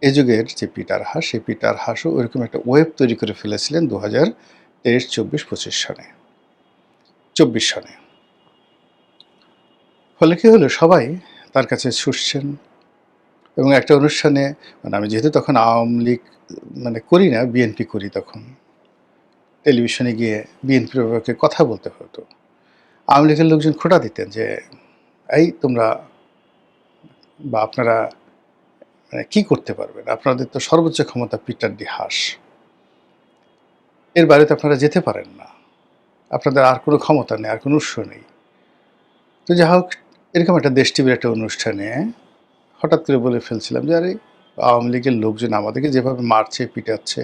এ যুগের যে Peter Haas, সেই পিটার হাসও ওইরকম একটা ওয়েব তৈরি করে ফেলেছিলেন ২০২৩, ২৪, ২৫ সনে, ২৪ সনে। ফলে কি হলো, সবাই তার কাছে ছুটছেন এবং একটা অনুষ্ঠানে, মানে আমি যেহেতু তখন আওয়ামী লীগ করি না, বিএনপি করি তখন, টেলিভিশনে গিয়ে বিএনপির ব্যাপারে কথা বলতে হতো। আওয়ামী লীগের লোকজন খোঁটা দিতেন যে, এই তোমরা বা আপনারা কি করতে পারবেন? আপনাদের তো সর্বোচ্চ ক্ষমতা পিটার ডি হাস। এর বাইরে তো আপনারা যেতে পারেন না। আপনাদের আর কোনো ক্ষমতা নেই, আর কোনো উৎস নেই। তো যাই হোক, এরকম একটা দেশ টিভির একটা অনুষ্ঠানে হঠাৎ করে বলে ফেলছিলাম যে, আরে আওয়ামী লীগের লোকজন আমাদেরকে যেভাবে মারছে, পিটাচ্ছে,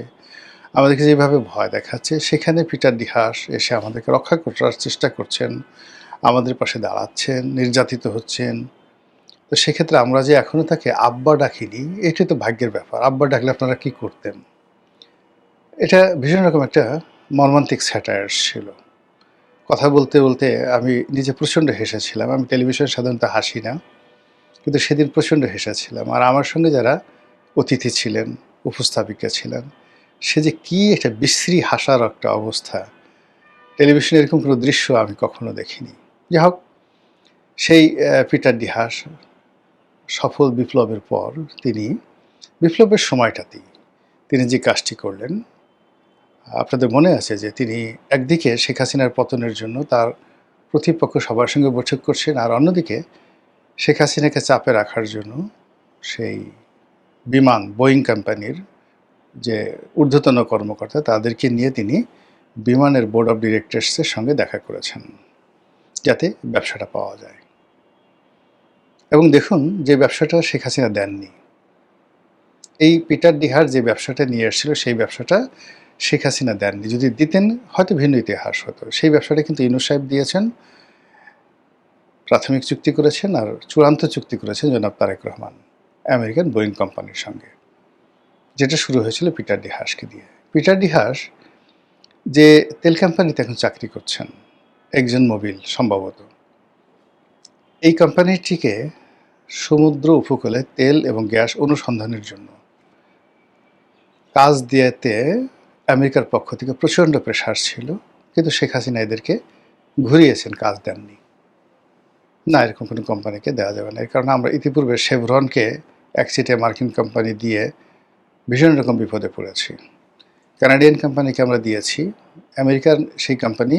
আমাদেরকে যেভাবে ভয় দেখাচ্ছে, সেখানে পিটার ডি হাস এসে আমাদেরকে রক্ষা করার চেষ্টা করছেন, আমাদের পাশে দাঁড়াচ্ছেন, নির্যাতিত হচ্ছেন। তো সেক্ষেত্রে আমরা যে এখনো তাকে আব্বা ডাকিনি, এটাই তো ভাগ্যের ব্যাপার। আব্বা ডাকলে আপনারা কি করতেন? এটা ভীষণ রকম একটা মর্মান্তিক স্যাটায়ার ছিল। কথা বলতে, বলতে আমি নিজে প্রচণ্ড হেসেছিলাম। আমি টেলিভিশনে সাধারণত হাসি না। কিন্তু সেদিন প্রচণ্ড হেসেছিলাম। আর আমার সঙ্গে যারা অতিথি ছিলেন, উপস্থাপিকা ছিলেন, সে যে কী একটা বিশ্রী হাসার একটা অবস্থা! টেলিভিশনে এরকম কোনো দৃশ্য আমি কখনো দেখিনি। যাই হোক, সেই পিটার ডি হাস সফল বিপ্লবের পর তিনি বিপ্লবের সময়টাতেই তিনি যে কাজটি করলেন, আপনাদের মনে আছে যে তিনি একদিকে শেখ হাসিনার পতনের জন্য তার প্রতিপক্ষ সবার সঙ্গে বৈঠক করছেন, আর অন্যদিকে শেখ হাসিনাকে চাপে রাখার জন্য সেই বিমান বোয়িং কোম্পানির যে ঊর্ধ্বতন কর্মকর্তা, তাদেরকে নিয়ে তিনি বিমানের বোর্ড অফ ডিরেক্টরসের সঙ্গে দেখা করেছেন, যাতে ব্যবসাটা পাওয়া যায়। এবং দেখুন, যে ব্যবসাটা শেখ হাসিনা দেননি, এই পিটার ডি হাস যে ব্যবসাটা নিয়ে এসেছিল, সেই ব্যবসাটা শেখ হাসিনা দেননি। যদি দিতেন হয়তো ভিন্ন ইতিহাস হতো। সেই ব্যবসাটা কিন্তু ইউনূস সাহেব দিয়েছেন, প্রাথমিক চুক্তি করেছেন, আর চূড়ান্ত চুক্তি করেছেন জনাব তারেক রহমান আমেরিকান বোয়িং কোম্পানির সঙ্গে, যেটা শুরু হয়েছিল পিটার ডি হাসকে দিয়ে। পিটার ডি হাস যে তেল কোম্পানিতে এখন চাকরি করছেন, এক্সন মোবিল সম্ভবত, এই কোম্পানিটিকে সমুদ্র উপকূলে তেল এবং গ্যাস অনুসন্ধানের জন্য কাজ দিয়েতে আমেরিকার পক্ষ থেকে প্রচণ্ড প্রেশার ছিল, কিন্তু শেখ হাসিনা এদেরকে ঘুরিয়েছেন, কাজ দেননি। না, এরকম কোনো কোম্পানিকে দেওয়া যাবে না। এর কারণে আমরা ইতিপূর্বে শেভরনকে একচিটে মার্কিন কোম্পানি দিয়ে ভীষণ রকম বিপদে পড়েছি। কানাডিয়ান কোম্পানিকে আমরা দিয়েছি। আমেরিকার সেই কোম্পানি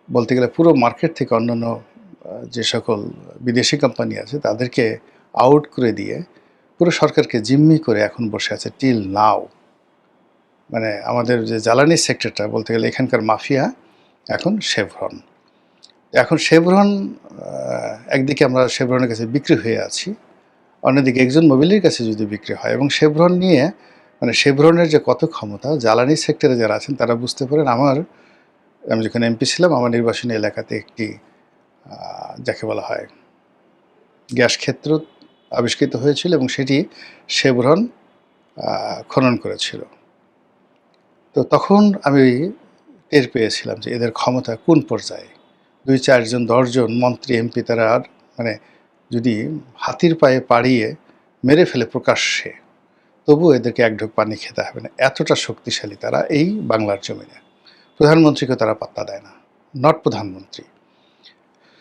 বলতে গেলে পুরো মার্কেট থেকে অন্যান্য যে সকল বিদেশি কোম্পানি আছে তাদেরকে আউট করে দিয়ে পুরো সরকারকে জিম্মি করে এখন বসে আছে টিল নাও। আমাদের যে জ্বালানি সেক্টরটা বলতে গেলে এখানকার মাফিয়া এখন শেভরন। এখন শেভরন, একদিকে আমরা শেভরনের কাছে বিক্রি হয়ে আছি, অন্যদিকে এক্সন মোবিলের কাছে যদি বিক্রি হয়, এবং শেভরন নিয়ে শেভরনের যে কত ক্ষমতা, জ্বালানি সেক্টরে যারা আছেন তারা বুঝতে পারেন। আমি যখন এমপি ছিলাম, আমার নির্বাচনী এলাকাতে একটি যাকে বলা হয় গ্যাস ক্ষেত্র আবিষ্কৃত হয়েছিল, এবং সেটি শেভরন খনন করেছিল। তো তখন আমি টের পেয়েছিলাম যে এদের ক্ষমতা কোন পর্যায়ে। 2, 4 জন 10 জন মন্ত্রী, এমপি, তারা আর যদি হাতির পায়ে পাড়িয়ে মেরে ফেলে প্রকাশ্যে, তবুও এদেরকে এক ঢোক পানি খেতে হবে না, এতটা শক্তিশালী তারা এই বাংলার জমিনে। প্রধানমন্ত্রীকে তারা পাত্তা দেয় না, নট প্রধানমন্ত্রী।